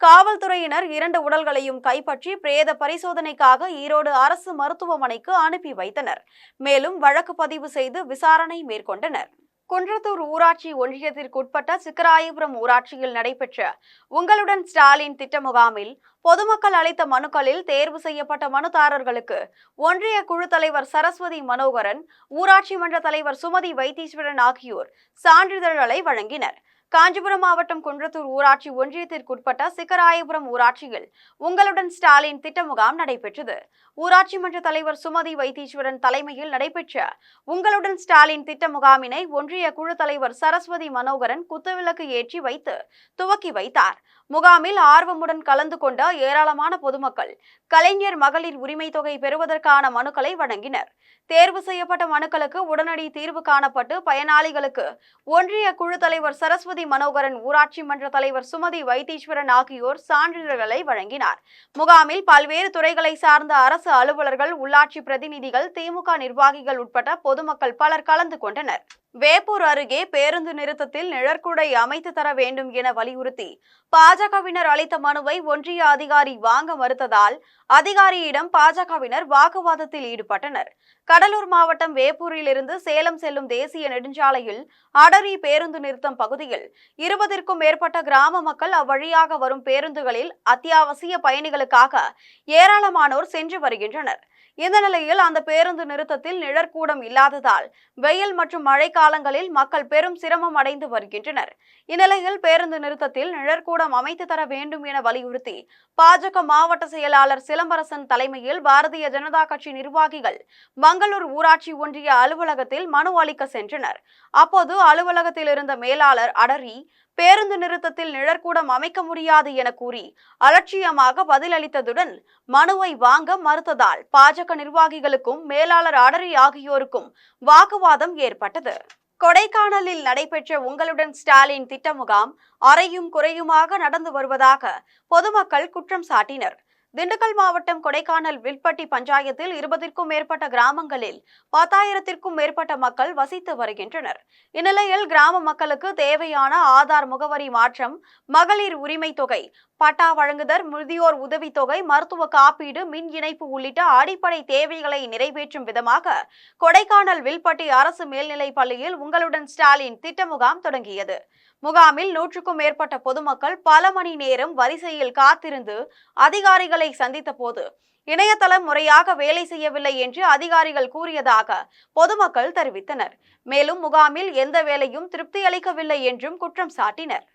காவல்துறையினர் 2 உடல்களையும் கைப்பற்றி பிரேத பரிசோதனைக்காக ஈரோடு அரசு மருத்துவமனைக்கு அனுப்பி வைத்தனர். மேலும் வழக்கு பதிவு செய்து விசாரணை மேற்கொண்டனர். குன்றத்தூர் ஊராட்சி ஒன்றியத்திற்குட்பட்ட சிக்கராயபுரம் ஊராட்சியில் நடைபெற்ற உங்களுடன் ஸ்டாலின் திட்ட முகாமில் பொதுமக்கள் அளித்த மனுக்களில் தேர்வு செய்யப்பட்ட மனுதாரர்களுக்கு ஒன்றிய குழு தலைவர் சரஸ்வதி மனோகரன், ஊராட்சி மன்ற தலைவர் சுமதி வைத்தீஸ்வரன் ஆகியோர் சான்றிதழ்களை வழங்கினர். காஞ்சிபுரம் மாவட்டம் குன்றத்தூர் ஊராட்சி ஒன்றியத்திற்குட்பட்ட சிக்கராயபுரம் ஊராட்சியில் உங்களுடன் ஸ்டாலின் திட்ட முகாம் நடைபெற்றது. ஊராட்சி மன்ற தலைவர் சுமதி வைத்தீஸ்வரன் தலைமையில் நடைபெற்ற உங்களுடன் ஸ்டாலின் திட்ட முகாமினை ஒன்றிய குழு தலைவர் சரஸ்வதி மனோகரன் குத்துவிளக்கு ஏற்றி வைத்து துவக்கி வைத்தார். முகாமில் ஆர்வமுடன் கலந்து கொண்ட ஏராளமான பொதுமக்கள் கலைஞர் மகளிர் உரிமை தொகை பெறுவதற்கான மனுக்களை வழங்கினர். தேர்வு செய்யப்பட்ட மனுக்களுக்கு உடனடி தீர்வு காணப்பட்டு பயனாளிகளுக்கு ஒன்றிய குழு தலைவர் சரஸ்வதி மனோகரன், ஊராட்சி மன்ற தலைவர் சுமதி வைத்தீஸ்வரன் ஆகியோர் சான்றிதழ்களை வழங்கினார். முகாமில் பல்வேறு துறைகளை சார்ந்த அரசு அலுவலர்கள், உள்ளாட்சி பிரதிநிதிகள், திமுக நிர்வாகிகள் உட்பட பொதுமக்கள் பலர் கலந்து கொண்டனர். வேப்பூர் அருகே பேருந்து நிறுத்தத்தில் நிழற்குடை அமைத்து தர வேண்டும் என வலியுறுத்தி பாஜகவினர் அளித்த மனுவை ஒன்றிய அதிகாரி வாங்க மறுத்ததால் அதிகாரியிடம் பாஜகவினர் வாக்குவாதத்தில் ஈடுபட்டனர். கடலூர் மாவட்டம் வேப்பூரில் இருந்து சேலம் செல்லும் தேசிய நெடுஞ்சாலையில் அடரி பேருந்து நிறுத்தம் பகுதியில் 20க்கும் மேற்பட்ட கிராம மக்கள் அவ்வழியாக வரும் பேருந்துகளில் அத்தியாவசிய பயணிகளுக்காக ஏராளமானோர் சென்று வருகின்றனர். இந்த நிலையில் அந்த பேருந்து நிறுத்தத்தில் நிழற்கூடம் இல்லாததால் வெயில் மற்றும் மழை காலங்களில் மக்கள் பெரும் சிரமம் அடைந்து வருகின்றனர். இந்நிலையில் பேருந்து நிறுத்தத்தில் நிழற்கூடம் அமைத்து தர வேண்டும் என வலியுறுத்தி பாஜக மாவட்ட செயலாளர் சிலம்பரசன் தலைமையில் பாரதிய ஜனதா கட்சி நிர்வாகிகள் மங்களூர் ஊராட்சி ஒன்றிய அலுவலகத்தில் மனு அளிக்க சென்றனர். அப்போது அலுவலகத்தில் இருந்த மேலாளர் அடரி பேருந்து நிறுத்தத்தில் நிழற்கூடம் அமைக்க முடியாது என கூறி அலட்சியமாக பதிலளித்ததுடன் மனுவை வாங்க மறுத்ததால் பாஜக நிர்வாகிகளுக்கும் மேலாளர் அடரி ஆகியோருக்கும் வாக்குவாதம் ஏற்பட்டது. கொடைக்கானலில் நடைபெற்ற உங்களுடன் ஸ்டாலின் திட்ட முகாம் அரையும் குறையுமாக நடந்து வருவதாக பொதுமக்கள் குற்றம் சாட்டினர். திண்டுக்கல் மாவட்டம் கொடைக்கானல் வில்பட்டி பஞ்சாயத்தில் 20க்கும் மேற்பட்ட கிராமங்களில் 10,000க்கும் மேற்பட்ட மக்கள் வசித்து வருகின்றனர். இந்நிலையில் கிராம மக்களுக்கு தேவையான ஆதார் முகவரி மாற்றம், மகளிர் உரிமை தொகை, பட்டா வழங்குதல், முதியோர் உதவித்தொகை, மருத்துவ காப்பீடு, மின் இணைப்பு உள்ளிட்ட அடிப்படை தேவைகளை நிறைவேற்றும் விதமாக கொடைக்கானல் வில்பட்டி அரசு மேல்நிலைப் பள்ளியில் உங்களுடன் ஸ்டாலின் திட்ட முகாம் தொடங்கியது. முகாமில் 100க்கும் மேற்பட்ட பொதுமக்கள் பல மணி நேரம் வரிசையில் காத்திருந்து அதிகாரிகளை சந்தித்த போது இணையதளம் முறையாக வேலை செய்யவில்லை என்று அதிகாரிகள் கூறியதாக பொதுமக்கள் தெரிவித்தனர். மேலும் முகாமில் எந்த வேலையும் திருப்தி அளிக்கவில்லை என்றும் குற்றம் சாட்டினர்.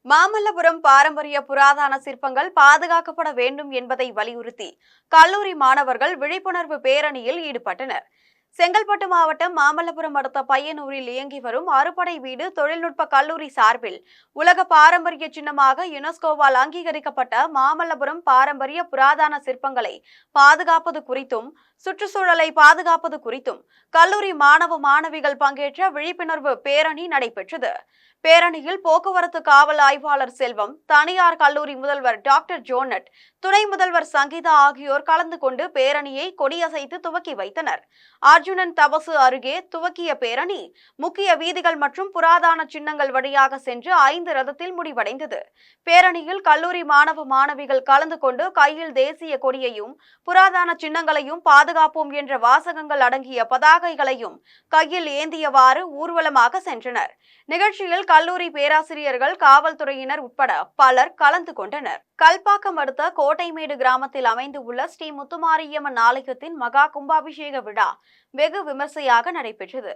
மாமல்லபுரம் பாரம்பரிய புராதன சிற்பங்கள் பாதுகாக்கப்பட வேண்டும் என்பதை வலியுறுத்தி கல்லூரி மாணவர்கள் விழிப்புணர்வு பேரணியில் ஈடுபட்டனர். செங்கல்பட்டு மாவட்டம் மாமல்லபுரம் அடுத்த பையனூரில் இயங்கி வரும் அறுபடை வீடு தொழில்நுட்ப கல்லூரி சார்பில் உலக பாரம்பரிய சின்னமாக யுனெஸ்கோவால் அங்கீகரிக்கப்பட்ட மாமல்லபுரம் பாரம்பரிய புராதன சிற்பங்களை பாதுகாப்பது குறித்தும் சுற்றுச்சூழலை பாதுகாப்பது குறித்தும் கல்லூரி மாணவ மாணவிகள் பங்கேற்ற விழிப்புணர்வு பேரணி நடைபெற்றது. பேரணியில் போக்குவரத்து காவல் ஆய்வாளர் செல்வம், தனியார் கல்லூரி முதல்வர் டாக்டர் ஜோனட், துணை முதல்வர் சங்கீதா ஆகியோர் கலந்து கொண்டு பேரணியை கொடியசைத்து துவக்கி வைத்தனர். அர்ஜுனன் தபசு அருகே துவக்கிய பேரணி முக்கிய வீதிகள் மற்றும் புராதன சின்னங்கள் வழியாக சென்று 5 ரதத்தில் முடிவடைந்தது. பேரணியில் கல்லூரி மாணவ மாணவிகள் கலந்து கொண்டு கையில் தேசிய கொடியையும் புராதன சின்னங்களையும் பாதுகாப்போம் என்ற வாசகங்கள் அடங்கிய பதாகைகளையும் கையில் ஏந்தியவாறு ஊர்வலமாக சென்றனர். நிகழ்ச்சியில் கல்லூரி பேராசிரியர்கள், காவல்துறையினர் உட்பட பலர் கலந்து கொண்டனர். கல்பாக்கம் அடுத்த கோட்டைமேடு கிராமத்தில் அமைந்துள்ள ஸ்ரீ முத்துமாரியம்மன் ஆலயத்தின் மகா கும்பாபிஷேக விழா வெகு விமர்சையாக நடைபெற்றது.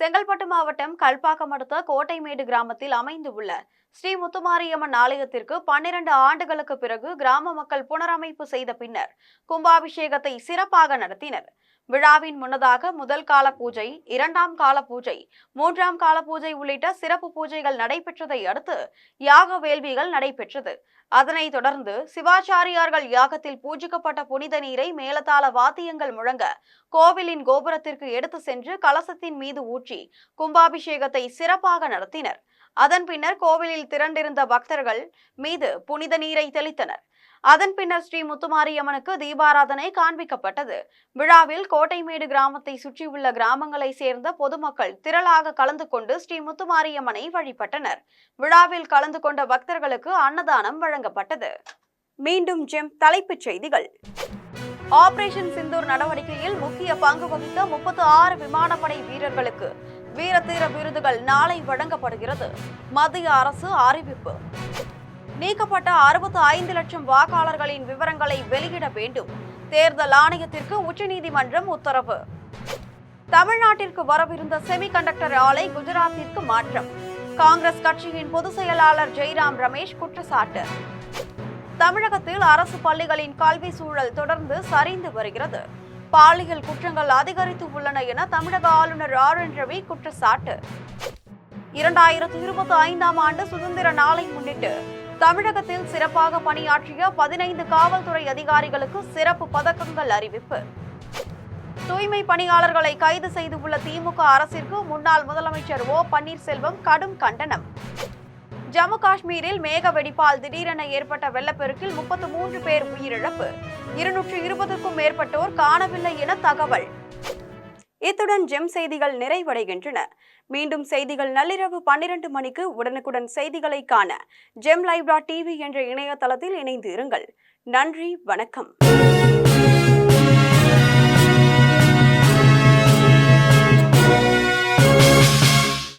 செங்கல்பட்டு மாவட்டம் கல்பாக்கம் அடுத்த கோட்டைமேடு கிராமத்தில் அமைந்துள்ள ஸ்ரீ முத்துமாரியம்மன் ஆலயத்திற்கு 12 ஆண்டுகளுக்கு பிறகு கிராம மக்கள் புனரமைப்பு செய்த பின்னர் கும்பாபிஷேகத்தை சிறப்பாக நடத்தினர். விழாவின் முன்னதாக முதல் கால பூஜை, 2ஆம் கால பூஜை, 3ஆம் கால பூஜை உள்ளிட்ட சிறப்பு பூஜைகள் நடைபெற்றதை அடுத்து யாக வேள்விகள் நடைபெற்றது. அதனைத் தொடர்ந்து சிவாச்சாரியார்கள் யாகத்தில் பூஜிக்கப்பட்ட புனித நீரை மேலதாள வாத்தியங்கள் முழங்க கோவிலின் கோபுரத்திற்கு எடுத்து சென்று கலசத்தின் மீது ஊற்றி கும்பாபிஷேகத்தை சிறப்பாக நடத்தினர். அதன் பின்னர் கோவிலில் திரண்டிருந்த பக்தர்கள் மீது புனித நீரை தெளித்தனர். அதன் பின்னர் ஸ்ரீ முத்துமாரியம்மனுக்கு தீபாராதனை காண்பிக்கப்பட்டது. விழாவில் கோட்டைமேடு கிராமத்தை சுற்றியுள்ள கிராமங்களை சேர்ந்த பொதுமக்கள் திரளாக கலந்து கொண்டு ஸ்ரீ முத்துமாரியம்மனை வழிபட்டனர். விழாவில் கலந்து கொண்ட பக்தர்களுக்கு அன்னதானம் வழங்கப்பட்டது. மீண்டும் ஜெம் தலைப்புச் செய்திகள். ஆபரேஷன் சிந்தூர் நடவடிக்கையில் முக்கிய பங்கு வகித்த 36 விமானப்படை வீரர்களுக்கு வீரதீர விருதுகள் நாளை வழங்கப்படுகிறது. மத்திய அரசு அறிவிப்பு. நீக்கப்பட்ட 65 லட்சம் வாக்காளர்களின் விவரங்களை வெளியிட வேண்டும். தேர்தல் ஆணையத்திற்கு உச்சநீதிமன்றம் உத்தரவு. தமிழ்நாட்டிற்கு வரவிருந்த செமிகண்டக்டர் ஆலை குஜராத்திற்கு மாற்றம். காங்கிரஸ் கட்சியின் பொதுச் செயலாளர் ஜெய்ராம் ரமேஷ் குற்றச்சாட்டு. தமிழகத்தில் அரசு பள்ளிகளின் கல்வி சூழல் தொடர்ந்து சரிந்து வருகிறது. பாலியல் குற்றங்கள் அதிகரித்து உள்ளன என தமிழக ஆளுநர் RN ரவி குற்றச்சாட்டு. 2025ஆம் ஆண்டு சுதந்திர நாளை முன்னிட்டு தமிழகத்தில் சிறப்பாக பணியாற்றிய 15 காவல்துறை அதிகாரிகளுக்கு சிறப்பு பதக்கங்கள் அறிவிப்பு. தூய்மை பணியாளர்களை கைது செய்துள்ள திமுக அரசிற்கு முன்னாள் முதலமைச்சர் O பன்னீர்செல்வம் கடும் கண்டனம். ஜம்மு காஷ்மீரில் மேக வெடிப்பால் திடீரென ஏற்பட்ட வெள்ளப்பெருக்கில் 33 பேர் உயிரிழப்பு. 220க்கும் மேற்பட்டோர் காணவில்லை என தகவல். இத்துடன் ஜெம் செய்திகள் நிறைவடைகின்றன. மீண்டும் செய்திகள் நள்ளிரவு 12 மணிக்கு உடனுக்குடன் செய்திகளை காண gemlive.tv என்ற இணையதளத்தில் இணைந்து இருங்கள். நன்றி, வணக்கம்.